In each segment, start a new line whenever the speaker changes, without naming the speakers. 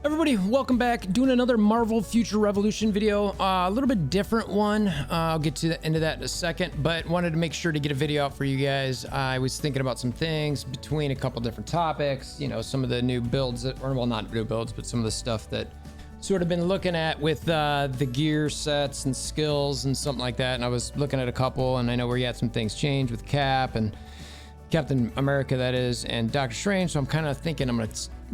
Everybody, welcome back. Doing another Marvel Future Revolution video. A little bit different one. I'll get to the end of that in a second, but wanted to make sure to get a video out for you guys. I was thinking about some things between a couple different topics, you know, some of the new builds that, or well, not new builds, but some of the stuff that sort of been looking at with the gear sets and skills and something like that. And I was looking at a couple, and I know we had some things change with Cap and Captain America, that is, and Doctor Strange. So I'm kind of thinking I'm gonna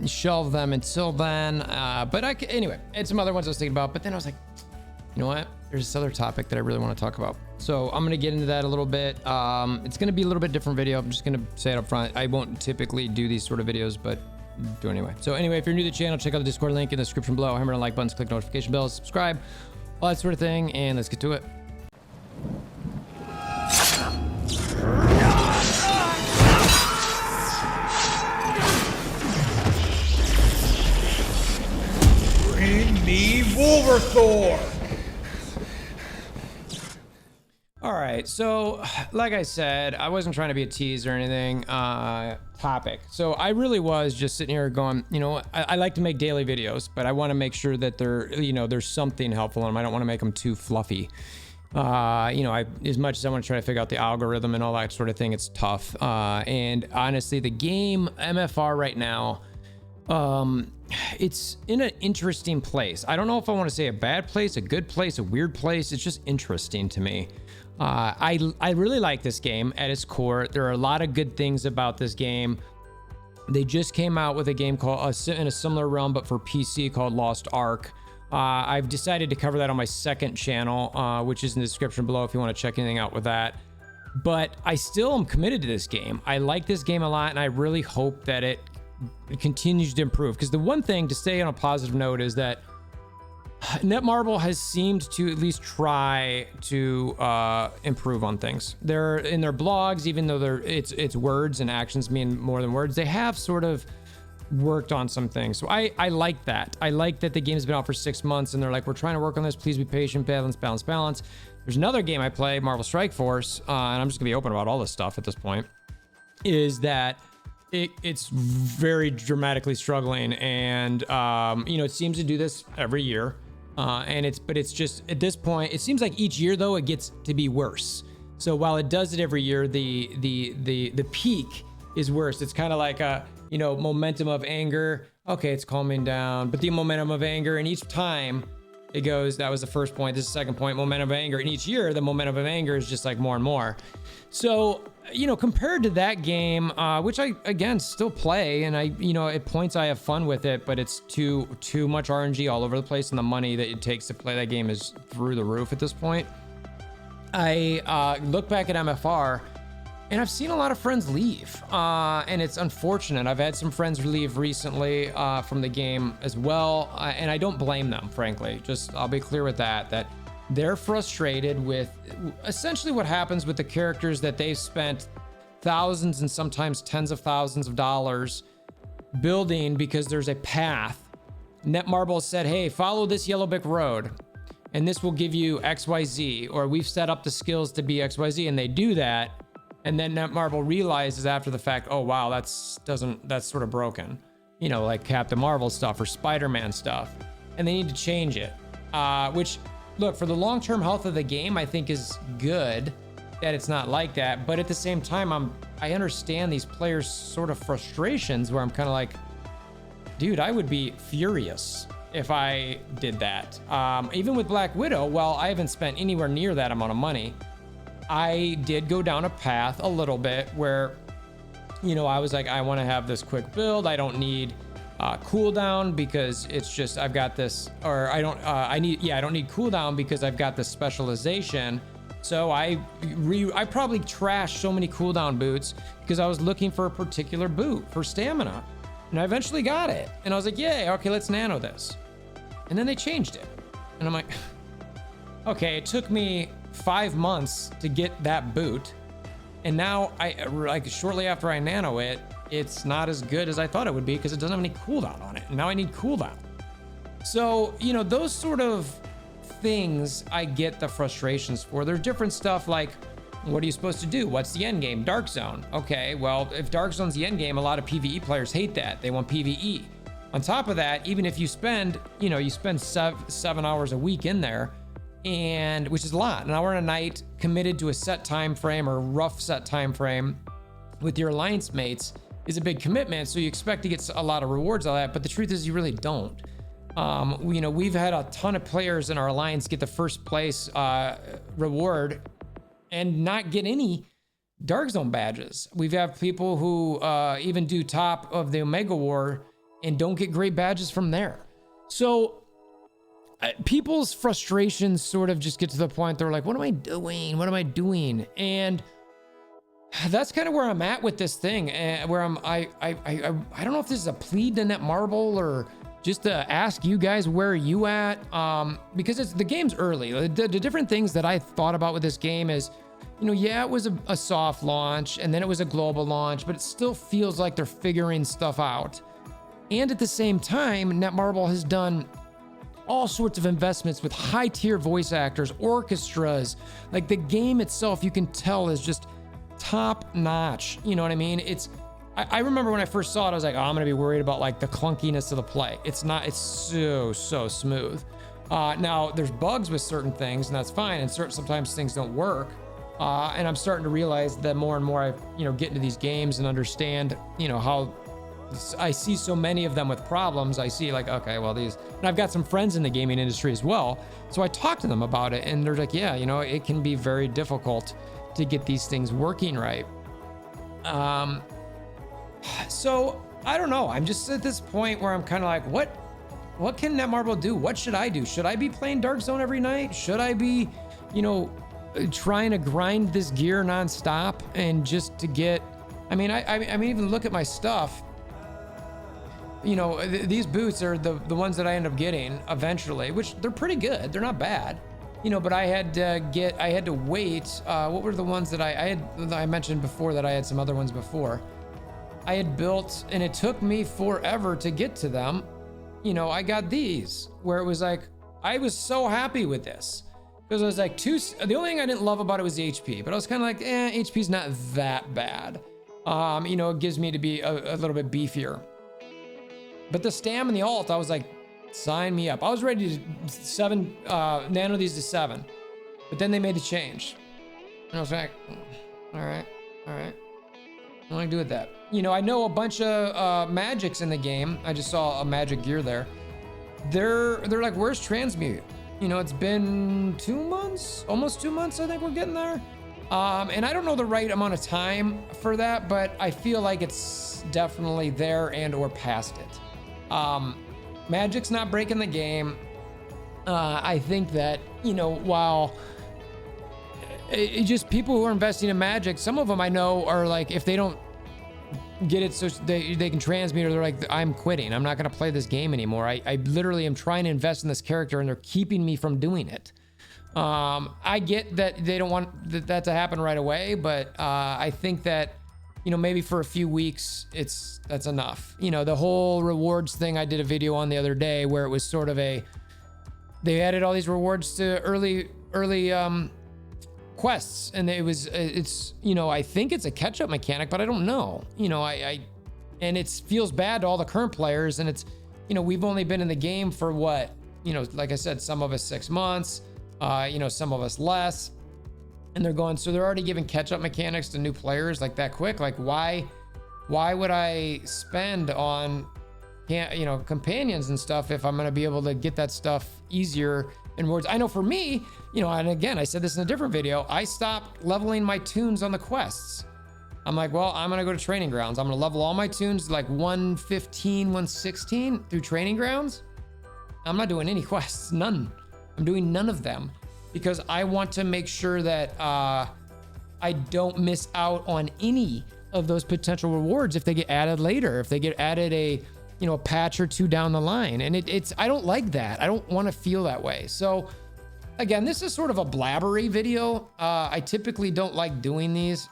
shelve them until then. But anyway, and some other ones I was thinking about. But then I was like, you know what? There's this other topic that I really want to talk about. So I'm gonna get into that a little bit. It's gonna be a little bit different video. I'm just gonna say it up front. I won't typically do these sort of videos, but do anyway. So anyway, if you're new to the channel, check out the Discord link in the description below. Hammer on like buttons, click notification bells, subscribe, all that sort of thing, and let's get to it.
Bring me WolverThor!
All right, so like I said, I wasn't trying to be a tease or anything. Topic. So I really was just sitting here going, you know, I like to make daily videos, but I want to make sure that they're, you know, there's something helpful in them. I don't want to make them too fluffy. You know, as much as I want to try to figure out the algorithm and all that sort of thing, it's tough. And honestly, the game MFR right now, it's in an interesting place. I don't know if I want to say a bad place, a good place, a weird place. It's just interesting to me. I really like this game at its core. There are a lot of good things about this game. They just came out with a game called in a similar realm, but for PC, called Lost Ark. I've decided to cover that on my second channel, which is in the description below if you want to check anything out with that. But I still am committed to this game. I like this game a lot, and I really hope that it continues to improve. Because the one thing to stay on a positive note is that Netmarble has seemed to at least try to improve on things. They're in their blogs, even though it's words and actions mean more than words, they have sort of worked on some things. So I like that. I like that the game's been out for 6 months and they're like, we're trying to work on this. Please be patient. Balance, balance, balance. There's another game I play, Marvel Strike Force, and I'm just gonna be open about all this stuff at this point, is that it's very dramatically struggling, and you know, it seems to do this every year. But it's just at this point, it seems like each year though, it gets to be worse. So while it does it every year, the peak is worse. It's kind of like a, you know, momentum of anger. Okay, it's calming down, but the momentum of anger, and each time it goes, that was the first point, this is the second point, momentum of anger. And each year, the momentum of anger is just like more and more. So, you know, compared to that game, which I, again, still play, and I, you know, at points I have fun with it, but it's too much RNG all over the place, and the money that it takes to play that game is through the roof at this point. I look back at MFR, and I've seen a lot of friends leave, and it's unfortunate. I've had some friends leave recently from the game as well, and I don't blame them, frankly. Just, I'll be clear with that they're frustrated with essentially what happens with the characters that they've spent thousands and sometimes tens of thousands of dollars building, because there's a path. Netmarble said, hey, follow this yellow brick road, and this will give you XYZ, or we've set up the skills to be XYZ, and they do that. And then Netmarble realizes after the fact, oh wow, that's sort of broken, you know, like Captain Marvel stuff or Spider-Man stuff, and they need to change it. Which, look, for the long-term health of the game, I think is good that it's not like that. But at the same time, I understand these players' sort of frustrations, where I'm kind of like, dude, I would be furious if I did that. Even with Black Widow, while I haven't spent anywhere near that amount of money, I did go down a path a little bit where, you know, I was like, I want to have this quick build. I don't need cooldown because it's just, I've got this, or I don't need cooldown because I've got this specialization. So I probably trashed so many cooldown boots because I was looking for a particular boot for stamina, and I eventually got it. And I was like, yay, okay, let's nano this. And then they changed it. And I'm like, okay, it took me 5 months to get that boot, and now shortly after I nano it, it's not as good as I thought it would be because it doesn't have any cooldown on it, and now I need cooldown. So, you know, those sort of things I get the frustrations for. There's different stuff like, what are you supposed to do? What's the end game? Dark Zone. Okay, well, if Dark Zone's the end game, a lot of PvE players hate that. They want PvE. On top of that, even if you spend, you spend 7 hours a week in there, and which is a lot, an hour and a night committed to a set time frame or rough set time frame with your alliance mates is a big commitment. So you expect to get a lot of rewards out of that, but the truth is you really don't. We've had a ton of players in our alliance get the first place reward and not get any Dark Zone badges. We've had people who even do top of the Omega War and don't get great badges from there. So people's frustrations sort of just get to the point they're like, what am I doing? What am I doing? And that's kind of where I'm at with this thing, where I don't know if this is a plea to Netmarble or just to ask you guys, where are you at? Because the game's early. The different things that I thought about with this game is, yeah, it was a soft launch and then it was a global launch, but it still feels like they're figuring stuff out. And at the same time, Netmarble has done all sorts of investments with high tier voice actors, orchestras. Like the game itself, you can tell is just top notch. You know what I mean? I remember when I first saw it, I was like, oh, I'm gonna be worried about like the clunkiness of the play. It's not, it's so smooth. Now there's bugs with certain things and that's fine. And sometimes things don't work. And I'm starting to realize that more and more I, get into these games and understand, how I see so many of them with problems. I see like, okay, well and I've got some friends in the gaming industry as well. So I talk to them about it and they're like, yeah, it can be very difficult to get these things working right. So I don't know. I'm just at this point where I'm kind of like, what can Netmarble do? What should I do? Should I be playing Dark Zone every night? Should I be, trying to grind this gear nonstop and just to get, I mean, even look at my stuff. These boots are the ones that I end up getting eventually, which they're pretty good. They're not bad, but I had to wait. What were the ones that I mentioned before that I had some other ones before I had built, and it took me forever to get to them. I got these where it was like, I was so happy with this because I was like the only thing I didn't love about it was the HP, but I was kind of like, HP's not that bad. It gives me to be a little bit beefier. But the stam and the alt, I was like, sign me up. I was ready to nano these to 7, but then they made a change. And I was like, all right. What do I do with that? I know a bunch of magics in the game. I just saw a magic gear there. They're like, where's Transmute? It's been 2 months, almost 2 months. I think we're getting there. And I don't know the right amount of time for that, but I feel like it's definitely there and or past it. Magic's not breaking the game. I think that, while it just people who are investing in Magic, some of them I know are like, if they don't get it so they can transmute, or they're like, I'm quitting. I'm not going to play this game anymore. I literally am trying to invest in this character and they're keeping me from doing it. I get that they don't want that to happen right away, but I think that, maybe for a few weeks, that's enough. The whole rewards thing, I did a video on the other day where it was sort of they added all these rewards to early quests, and it's I think it's a catch-up mechanic, but I don't know. And it feels bad to all the current players, and it's we've only been in the game for what, like I said, some of us 6 months, some of us less. And they're already giving catch-up mechanics to new players like that quick. Like why would I spend on companions and stuff if I'm going to be able to get that stuff easier in rewards? I know for me, and again, I said this in a different video, I stopped leveling my tunes on the quests. I'm like, well, I'm going to go to training grounds. I'm going to level all my tunes like 115, 116 through training grounds. I'm not doing any quests, none. I'm doing none of them, because I want to make sure that I don't miss out on any of those potential rewards if they get added later, if they get added a patch or two down the line. And I don't like that. I don't want to feel that way. So again, this is sort of a blabbery video. I typically don't like doing these,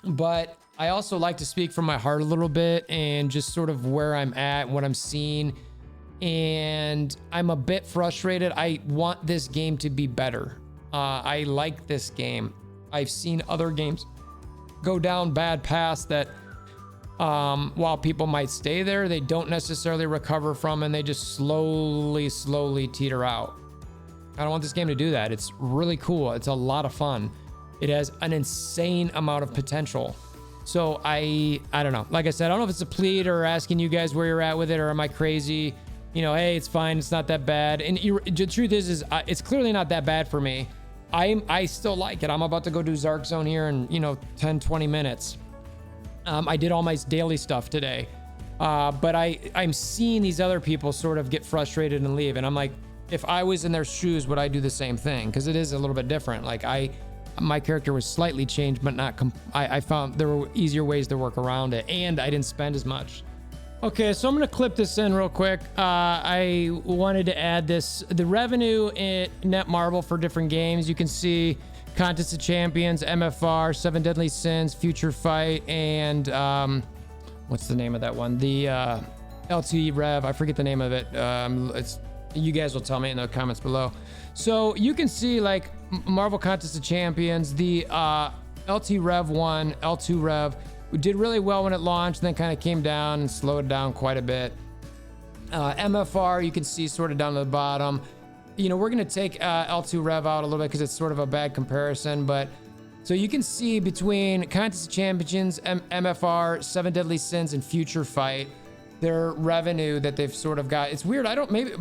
but I also like to speak from my heart a little bit and just sort of where I'm at, what I'm seeing. And I'm a bit frustrated. I want this game to be better. I like this game. I've seen other games go down bad paths that while people might stay there, they don't necessarily recover from, and they just slowly teeter out. I don't want this game to do that. It's really cool. It's a lot of fun. It has an insane amount of potential. So I don't know. Like I said, I don't know if it's a plead or asking you guys where you're at with it, or am I crazy? You know, hey, it's fine. It's not that bad. And the truth is it's clearly not that bad for me. I still like it. I'm about to go do Zark Zone here in, 10, 20 minutes. I did all my daily stuff today. But I'm seeing these other people sort of get frustrated and leave. And I'm like, if I was in their shoes, would I do the same thing? Because it is a little bit different. Like my character was slightly changed, but not. I found there were easier ways to work around it, and I didn't spend as much. Okay, so I'm gonna clip this in real quick. I wanted to add this: the revenue in Net Marvel for different games. You can see Contest of Champions, MFR, 7 Deadly Sins, Future Fight, and what's the name of that one? The LT Rev. I forget the name of it. You guys will tell me in the comments below. So you can see like Marvel Contest of Champions, the LT Rev 1, L2 Rev, did really well when it launched, then kind of came down and slowed down quite a bit. MFR, you can see sort of down to the bottom. We're going to take L2 Rev out a little bit because it's sort of a bad comparison, but so you can see between Contest of Champions, MFR, 7 Deadly Sins, and Future Fight, their revenue that they've sort of got. It's weird. Maybe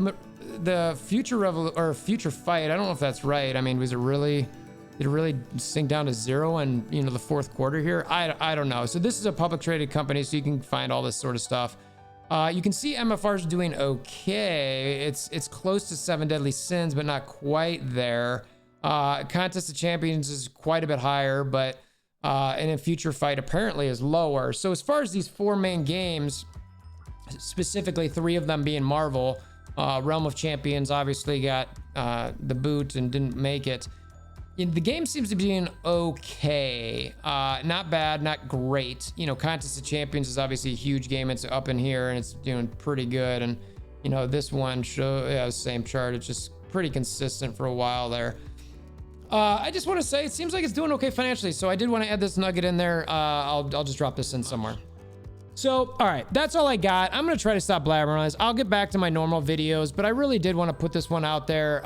the Future Fight, I don't know if that's right. I mean, did it really sink down to zero in the fourth quarter here? I don't know. So this is a public traded company, so you can find all this sort of stuff. You can see MFR's doing okay. It's close to 7 Deadly Sins, but not quite there. Contest of Champions is quite a bit higher, but and then Future Fight apparently is lower. So as far as these 4 main games, specifically 3 of them being Marvel, Realm of Champions obviously got the boot and didn't make it. The game seems to be doing okay. Not bad, not great. Contest of Champions is obviously a huge game. It's up in here and it's doing pretty good. And this one same chart. It's just pretty consistent for a while there. I just want to say it seems like it's doing okay financially. So I did want to add this nugget in there. I'll just drop this in somewhere. So, all right, that's all I got. I'm going to try to stop blabbering on this. I'll get back to my normal videos, but I really did want to put this one out there.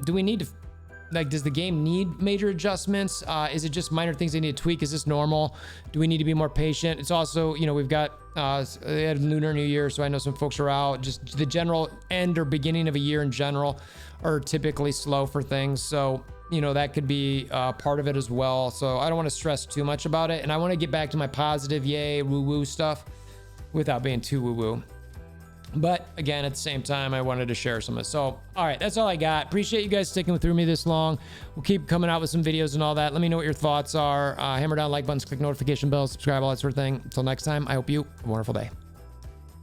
Do we need to, does the game need major adjustments? Is it just minor things they need to tweak? Is this normal? Do we need to be more patient? It's also, we've got Lunar New Year, so I know some folks are out. Just the general end or beginning of a year in general are typically slow for things. So, that could be part of it as well. So I don't want to stress too much about it. And I want to get back to my positive, yay, woo-woo stuff without being too woo-woo. But again, at the same time, I wanted to share some of it. So, all right, that's all I got. Appreciate you guys sticking through me this long. We'll keep coming out with some videos and all that. Let me know what your thoughts are. Hammer down like buttons, click notification bells, subscribe, all that sort of thing. Until next time, I hope you have a wonderful day.